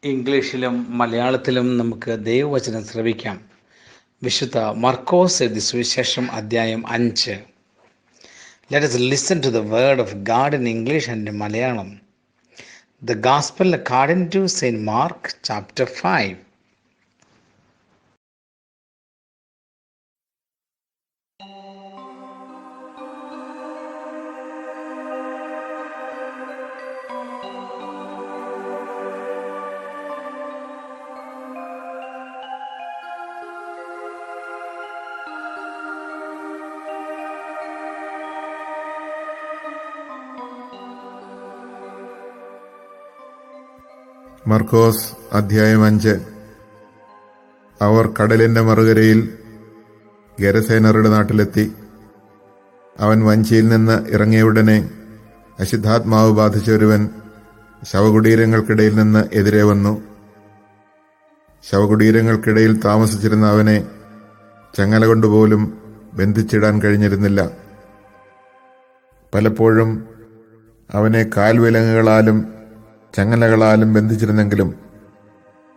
ഇംഗ്ലീഷിലും മലയാളത്തിലും നമുക്ക് ദൈവവചനം ശ്രവിക്കാം. വിശുദ്ധ മർക്കോസ് എഴുതിയ സുവിശേഷം അധ്യായം 5. Let us listen to the word of God in English and in Malayalam. The Gospel according to St. Mark, chapter 5. മർക്കോസ് അധ്യായം 5. അവർ കടലിന്റെ മറുകരയിൽ ഗെരസേനരുടെ നാട്ടിലെത്തി. അവൻ വഞ്ചിയിൽ നിന്ന് ഇറങ്ങിയ ഉടനെ അശുദ്ധാത്മാവ് ബാധിച്ച ഒരുവൻ ശവകുടീരങ്ങൾക്കിടയിൽ നിന്ന് എതിരെ വന്നു. ശവകുടീരങ്ങൾക്കിടയിൽ താമസിച്ചിരുന്ന അവനെ ചങ്ങല കൊണ്ടുപോലും ബന്ധിച്ചിടാൻ കഴിഞ്ഞിരുന്നില്ല. പലപ്പോഴും അവനെ കാൽവിലങ്ങുകളാലും ചങ്ങലകളാലും ബന്ധിച്ചിരുന്നെങ്കിലും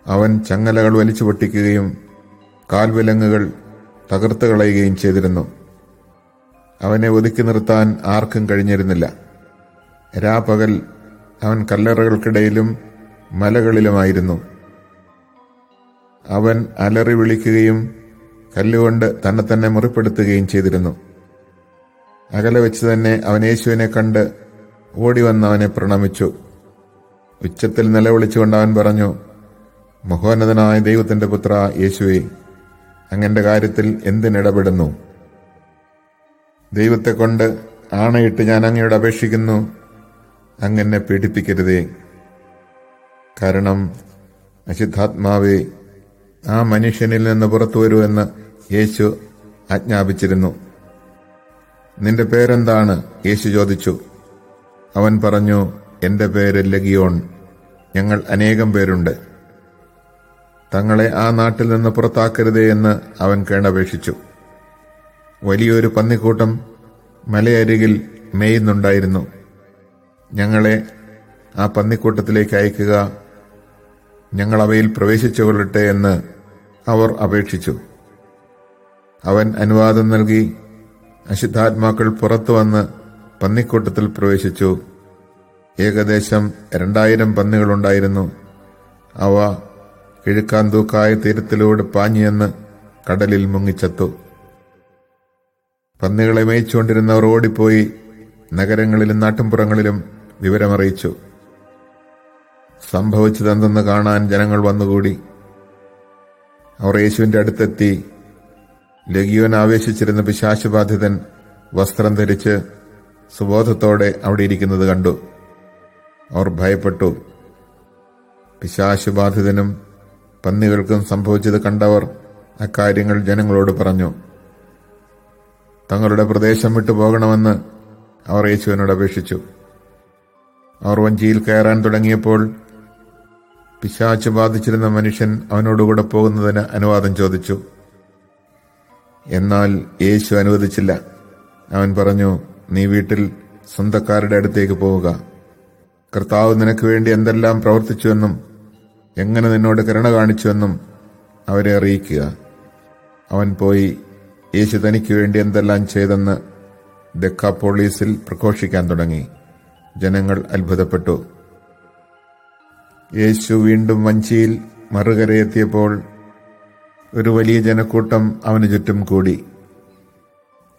അവൻ ചങ്ങലകൾ വലിച്ചു പൊട്ടിക്കുകയും കാൽവിലങ്ങുകൾ തകർത്ത് കളയുകയും ചെയ്തിരുന്നു. അവനെ ഒതുക്കി നിർത്താൻ ആർക്കും കഴിഞ്ഞിരുന്നില്ല. രാപകൽ അവൻ കല്ലറകൾക്കിടയിലും മലകളിലുമായിരുന്നു. അവൻ അലറി വിളിക്കുകയും കല്ലുകൊണ്ട് തന്നെ മുറിപ്പെടുത്തുകയും ചെയ്തിരുന്നു. അകലെ വെച്ച് തന്നെ അവൻ യേശുവിനെ കണ്ട് ഓടിവന്ന് അവനെ പ്രണമിച്ചു. ഉച്ചത്തിൽ നിലവിളിച്ചുകൊണ്ട് അവൻ പറഞ്ഞു, മഹോന്നതനായ ദൈവത്തിന്റെ പുത്ര യേശുവേ, അങ്ങന്റെ കാര്യത്തിൽ എന്തിനിടപെടുന്നു? ദൈവത്തെ കൊണ്ട് ആണയിട്ട് ഞാൻ അങ്ങയോട് അപേക്ഷിക്കുന്നു, അങ്ങനെ പീഡിപ്പിക്കരുതേ. കാരണം അശുദ്ധാത്മാവേ, ആ മനുഷ്യനിൽ നിന്ന് പുറത്തു വരുമെന്ന് യേശു ആജ്ഞാപിച്ചിരുന്നു. നിന്റെ പേരെന്താണ്? യേശു ചോദിച്ചു. അവൻ പറഞ്ഞു, എന്റെ പേര് ലഗിയോൺ, ഞങ്ങൾ അനേകം പേരുണ്ട്. തങ്ങളെ ആ നാട്ടിൽ നിന്ന് പുറത്താക്കരുതേ എന്ന് അവൻ കേണപേക്ഷിച്ചു. വലിയൊരു പന്നിക്കൂട്ടം മലയരികിൽ മേയുന്നുണ്ടായിരുന്നു. ഞങ്ങളെ ആ പന്നിക്കൂട്ടത്തിലേക്ക് അയക്കുക, ഞങ്ങൾ അവയിൽ പ്രവേശിച്ചുകൊള്ളട്ടെ എന്ന് അവർ അപേക്ഷിച്ചു. അവൻ അനുവാദം നൽകി. അശുദ്ധാത്മാക്കൾ പുറത്തു വന്ന് പന്നിക്കൂട്ടത്തിൽ പ്രവേശിച്ചു. ഏകദേശം 2000 പന്നികളുണ്ടായിരുന്നു. അവ കിഴുക്കാന്തൂക്കായ തീരത്തിലൂടെ പാഞ്ഞെന്ന് കടലിൽ മുങ്ങിച്ചത്തു. പന്നികളെ മേയിച്ചുകൊണ്ടിരുന്നവർ ഓടിപ്പോയി നഗരങ്ങളിലും നാട്ടിൻപുറങ്ങളിലും വിവരമറിയിച്ചു. സംഭവിച്ചതെന്തെന്ന് കാണാൻ ജനങ്ങൾ വന്നുകൂടി. അവർ യേശുവിന്റെ അടുത്തെത്തി. ലഗിയോൻ ആവേശിച്ചിരുന്ന പിശാചുബാധിതൻ വസ്ത്രം ധരിച്ച് സുബോധത്തോടെ അവിടെ ഇരിക്കുന്നത് കണ്ടു. അവർ ഭയപ്പെട്ടു. പിശാചുബാധിതനും പന്നികൾക്കും സംഭവിച്ചത് കണ്ടവർ അക്കാര്യങ്ങൾ ജനങ്ങളോട് പറഞ്ഞു. തങ്ങളുടെ പ്രദേശം വിട്ടു പോകണമെന്ന് അവർ യേശുവിനോട് അപേക്ഷിച്ചു. അവർ വഞ്ചിയിൽ കയറാൻ തുടങ്ങിയപ്പോൾ പിശാച് ബാധിച്ചിരുന്ന മനുഷ്യൻ അവനോടുകൂടെ പോകുന്നതിന് അനുവാദം ചോദിച്ചു. എന്നാൽ യേശു അനുവദിച്ചില്ല. അവൻ പറഞ്ഞു, നീ വീട്ടിൽ സ്വന്തക്കാരുടെ അടുത്തേക്ക് പോവുക. കർത്താവ് നിനക്ക് വേണ്ടി എന്തെല്ലാം പ്രവർത്തിച്ചുവെന്നും എങ്ങനെ നിന്നോട് കരുണ കാണിച്ചുവെന്നും അവരെ അറിയിക്കുക. അവൻ പോയി യേശു തനിക്ക് വേണ്ടി എന്തെല്ലാം ചെയ്തെന്ന് ദെക്കാപോളീസിൽ പ്രഘോഷിക്കാൻ തുടങ്ങി. ജനങ്ങൾ അത്ഭുതപ്പെട്ടു. യേശു വീണ്ടും വഞ്ചിയിൽ മറുകരയെത്തിയപ്പോൾ ഒരു വലിയ ജനക്കൂട്ടം അവന് ചുറ്റും കൂടി.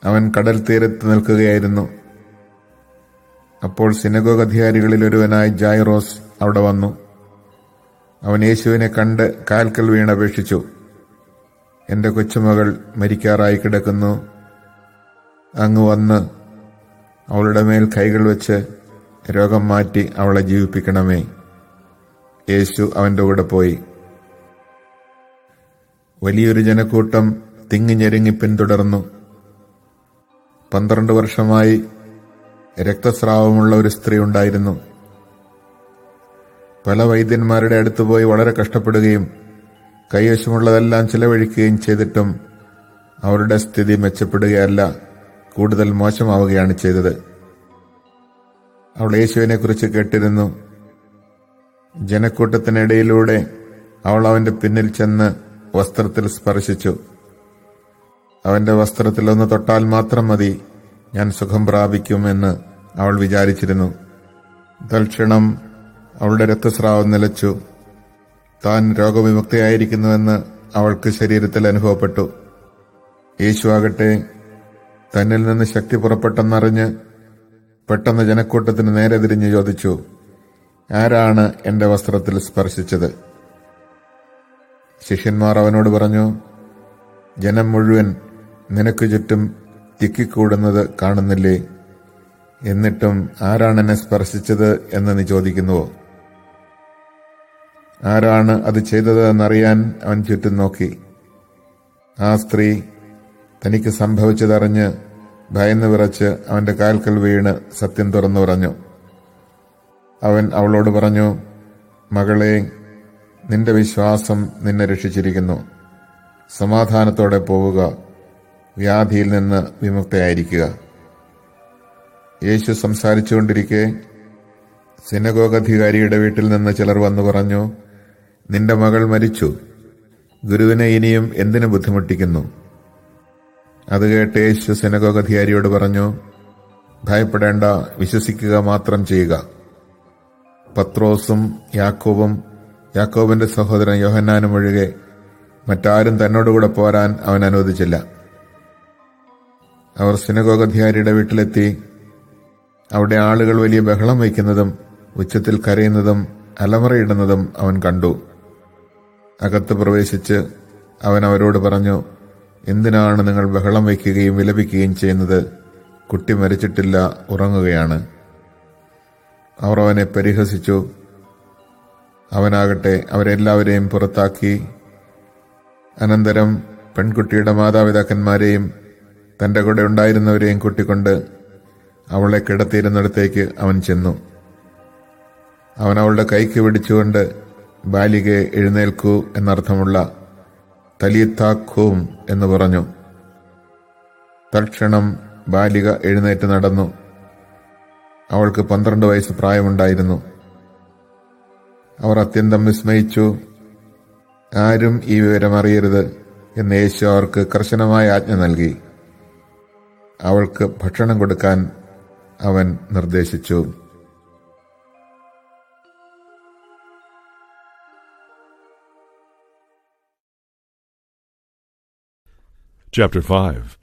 അവൻ കടൽ തീരത്ത് നിൽക്കുകയായിരുന്നു. അപ്പോൾ സിനഗോഗ് അധികാരികളിൽ ഒരുവനായ ജായിറോസ് അവിടെ വന്നു. അവൻ യേശുവിനെ കണ്ട് കാൽക്കൽ വീണപേക്ഷിച്ചു, എന്റെ കൊച്ചുമകൾ മരിക്കാറായി കിടക്കുന്നു. അങ്ങ് വന്ന് അവളുടെ മേൽ കൈകൾ വെച്ച് രോഗം മാറ്റി അവളെ ജീവിപ്പിക്കണമേ. യേശു അവന്റെ കൂടെ പോയി. വലിയൊരു ജനക്കൂട്ടം തിങ്ങിഞ്ഞെരുങ്ങി പിന്തുടർന്നു. 12 വർഷമായി രക്തസ്രാവമുള്ള ഒരു സ്ത്രീ ഉണ്ടായിരുന്നു. പല വൈദ്യന്മാരുടെ അടുത്തുപോയി വളരെ കഷ്ടപ്പെടുകയും കൈവശമുള്ളതെല്ലാം ചിലവഴിക്കുകയും ചെയ്തിട്ടും അവരുടെ സ്ഥിതി മെച്ചപ്പെടുകയല്ല, കൂടുതൽ മോശമാവുകയാണ് ചെയ്തത്. അവൾ യേശുവിനെ കുറിച്ച് കേട്ടിരുന്നു. ജനക്കൂട്ടത്തിനിടയിലൂടെ അവൾ അവന്റെ പിന്നിൽ ചെന്ന് വസ്ത്രത്തിൽ സ്പർശിച്ചു. അവന്റെ വസ്ത്രത്തിൽ ഒന്ന് തൊട്ടാൽ മാത്രം മതി, ഞാൻ സുഖം പ്രാപിക്കുമെന്ന് അവൾ വിചാരിച്ചിരുന്നു. തൽക്ഷണം അവളുടെ രക്തസ്രാവം നിലച്ചു. താൻ രോഗവിമുക്തയായിരിക്കുന്നുവെന്ന് അവൾക്ക് ശരീരത്തിൽ അനുഭവപ്പെട്ടു. യേശു ആകട്ടെ തന്നിൽ നിന്ന് ശക്തി പുറപ്പെട്ടെന്നറിഞ്ഞ് പെട്ടെന്ന് ജനക്കൂട്ടത്തിന് നേരെ തിരിഞ്ഞ് ചോദിച്ചു, ആരാണ് എന്റെ വസ്ത്രത്തിൽ സ്പർശിച്ചത്? ശിഷ്യന്മാർ അവനോട് പറഞ്ഞു, ജനം മുഴുവൻ നിനക്ക് ചുറ്റും തിക്കിക്കൂടുന്നത് കാണുന്നില്ലേ? എന്നിട്ടും ആരാണ് എന്നെ സ്പർശിച്ചത് എന്ന് നീ ചോദിക്കുന്നുവോ? ആരാണ് അത് ചെയ്തത് എന്നറിയാൻ അവൻ ചുറ്റും നോക്കി. ആ സ്ത്രീ തനിക്ക് സംഭവിച്ചതറിഞ്ഞ് ഭയന്ന് വിറച്ച് അവന്റെ കാൽക്കൽ വീണ് സത്യം തുറന്നു പറഞ്ഞു. അവൻ അവളോട് പറഞ്ഞു, മകളെ, നിന്റെ വിശ്വാസം നിന്നെ രക്ഷിച്ചിരിക്കുന്നു. സമാധാനത്തോടെ പോവുക, വ്യാധിയിൽ നിന്ന് വിമുക്തയായിരിക്കുക. യേശു സംസാരിച്ചുകൊണ്ടിരിക്കെ സിനഗോഗധികാരിയുടെ വീട്ടിൽ നിന്ന് ചിലർ വന്നു പറഞ്ഞു, നിന്റെ മകൾ മരിച്ചു, ഗുരുവിനെ ഇനിയും എന്തിനു ബുദ്ധിമുട്ടിക്കുന്നു? അത് കേട്ട് യേശു സിനഗോഗധികാരിയോട് പറഞ്ഞു, ഭയപ്പെടേണ്ട, വിശ്വസിക്കുക മാത്രം ചെയ്യുക. പത്രോസും യാക്കോബും യാക്കോബിന്റെ സഹോദരൻ യോഹന്നാനും ഒഴികെ മറ്റാരും തന്നോടുകൂടെ പോരാൻ അവൻ അനുവദിച്ചില്ല. അവർ സിനഗോഗധികാരിയുടെ വീട്ടിലെത്തി. അവിടെ ആളുകൾ വലിയ ബഹളം വയ്ക്കുന്നതും ഉച്ചത്തിൽ കരയുന്നതും അലമുറയിടുന്നതും അവൻ കണ്ടു. അകത്ത് പ്രവേശിച്ച് അവൻ അവരോട് പറഞ്ഞു, എന്തിനാണ് നിങ്ങൾ ബഹളം വയ്ക്കുകയും വിലപിക്കുകയും ചെയ്യുന്നത്? കുട്ടി മരിച്ചിട്ടില്ല, ഉറങ്ങുകയാണ്. അവർ അവനെ പരിഹസിച്ചു. അവനാകട്ടെ അവരെല്ലാവരെയും പുറത്താക്കി. അനന്തരം പെൺകുട്ടിയുടെ മാതാപിതാക്കന്മാരെയും തന്റെ കൂടെ ഉണ്ടായിരുന്നവരെയും കൂട്ടിക്കൊണ്ട് അവളെ കിടത്തിയിരുന്നിടത്തേക്ക് അവൻ ചെന്നു. അവൻ അവളുടെ കൈക്ക് പിടിച്ചുകൊണ്ട്, ബാലികെ, എഴുന്നേൽക്കൂ എന്നർത്ഥമുള്ള തലീത്താഖൂം എന്ന് പറഞ്ഞു. തൽക്ഷണം ബാലിക എഴുന്നേറ്റ് നടന്നു. അവൾക്ക് 12 വയസ്സ് പ്രായമുണ്ടായിരുന്നു. അവർ അത്യന്തം വിസ്മയിച്ചു. ആരും ഈ വിവരം അറിയരുത് എന്ന് യേശു അവർക്ക് കർശനമായ ആജ്ഞ നൽകി. അവൾക്ക് ഭക്ഷണം കൊടുക്കാൻ അവൻ നിർദ്ദേശിച്ചു. Chapter 5.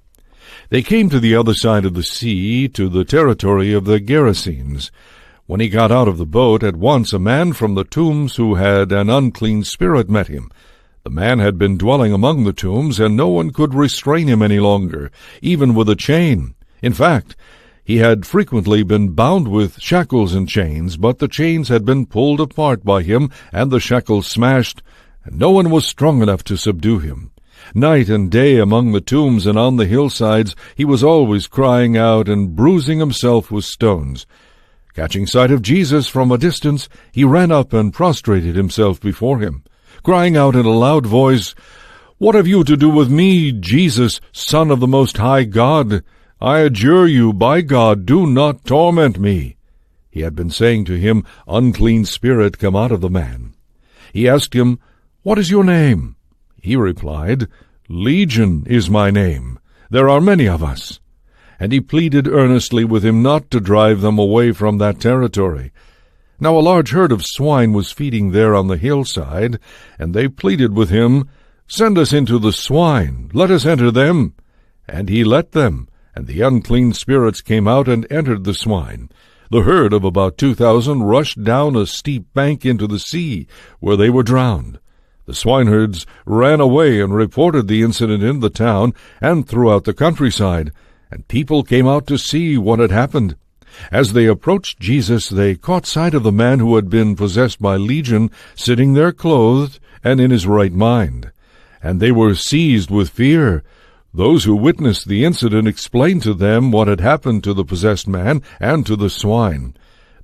They came to the other side of the sea, to the territory of the Gerasenes. When he got out of the boat, at once a man from the tombs who had an unclean spirit met him. The man had been dwelling among the tombs, and no one could restrain him any longer, even with a chain. In fact, he had frequently been bound with shackles and chains, but the chains had been pulled apart by him, and the shackles smashed, and no one was strong enough to subdue him. Night and day among the tombs and on the hillsides he was always crying out and bruising himself with stones. Catching sight of Jesus from a distance, he ran up and prostrated himself before him, crying out in a loud voice, "What have you to do with me, Jesus, Son of the Most High God? I adjure you, by God, do not torment me." He had been saying to him, "Unclean spirit, come out of the man." He asked him, "What is your name?" He replied, "Legion is my name. There are many of us." And he pleaded earnestly with him not to drive them away from that territory. Now a large herd of swine was feeding there on the hillside, and they pleaded with him, "Send us into the swine, let us enter them." And he let them, and the unclean spirits came out and entered the swine. The herd of about 2,000 rushed down a steep bank into the sea, where they were drowned. The swineherds ran away and reported the incident in the town and throughout the countryside, and people came out to see what had happened. As they approached Jesus, they caught sight of the man who had been possessed by Legion sitting there clothed and in his right mind, and they were seized with fear. Those who witnessed the incident explained to them what had happened to the possessed man and to the swine.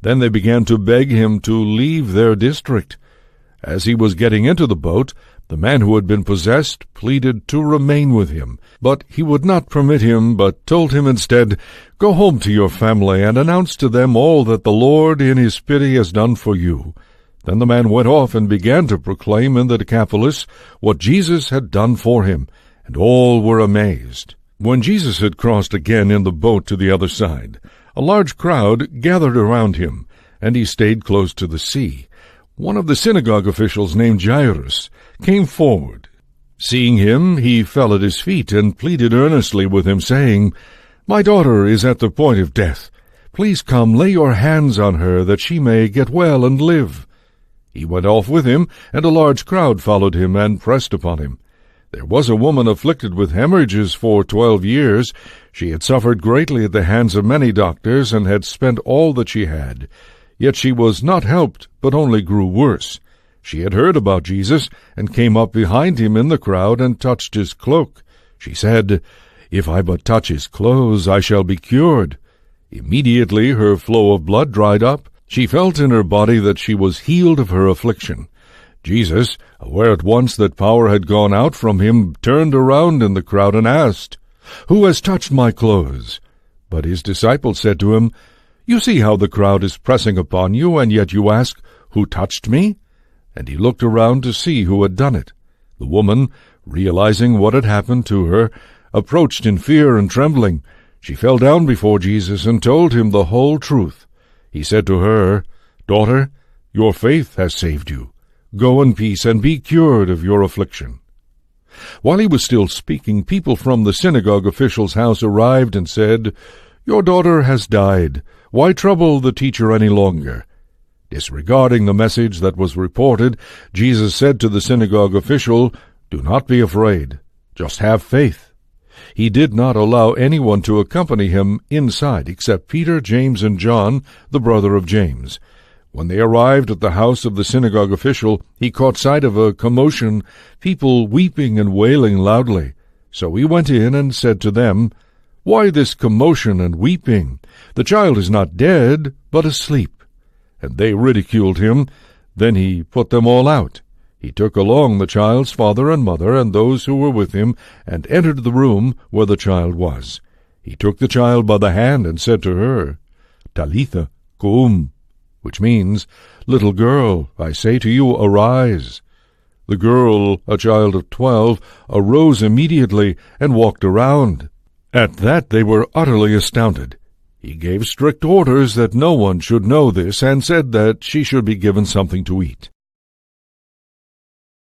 Then they began to beg him to leave their district. As he was getting into the boat, the man who had been possessed pleaded to remain with him, but he would not permit him, but told him instead, "Go home to your family and announce to them all that the Lord in his pity has done for you." Then the man went off and began to proclaim in the Decapolis what Jesus had done for him, and all were amazed. When Jesus had crossed again in the boat to the other side, a large crowd gathered around him, and he stayed close to the sea. One of the synagogue officials, named Jairus, came forward. Seeing him, he fell at his feet and pleaded earnestly with him, saying, "My daughter is at the point of death. Please come, lay your hands on her, that she may get well and live." He went off with him, and a large crowd followed him and pressed upon him. There was a woman afflicted with hemorrhages for 12 years. She had suffered greatly at the hands of many doctors, and had spent all that she had. Yet she was not helped, but only grew worse. She had heard about Jesus, and came up behind him in the crowd, and touched his cloak. She said, "If I but touch his clothes, I shall be cured." Immediately her flow of blood dried up. She felt in her body that she was healed of her affliction. Jesus, aware at once that power had gone out from him, turned around in the crowd and asked, "Who has touched my clothes?" But his disciples said to him, "You see how the crowd is pressing upon you, and yet you ask, 'Who touched me?'" And he looked around to see who had done it. The woman, realizing what had happened to her, approached in fear and trembling. She fell down before Jesus and told him the whole truth. He said to her, "Daughter, your faith has saved you. Go in peace and be cured of your affliction." While he was still speaking, people from the synagogue official's house arrived and said, "Your daughter has died. Why trouble the teacher any longer?" Disregarding the message that was reported, Jesus said to the synagogue official, "Do not be afraid. Just have faith." He did not allow anyone to accompany him inside except Peter, James, and John, the brother of James. When they arrived at the house of the synagogue official, he caught sight of a commotion, people weeping and wailing loudly. So he went in and said to them, "Why this commotion and weeping? The child is not dead, but asleep." And they ridiculed him. Then he put them all out. He took along the child's father and mother and those who were with him, and entered the room where the child was. He took the child by the hand and said to her, "Talitha cum," which means, "Little girl, I say to you, arise." The girl, a child of 12, arose immediately and walked around. At that they were utterly astounded. He gave strict orders that no one should know this, and said that she should be given something to eat.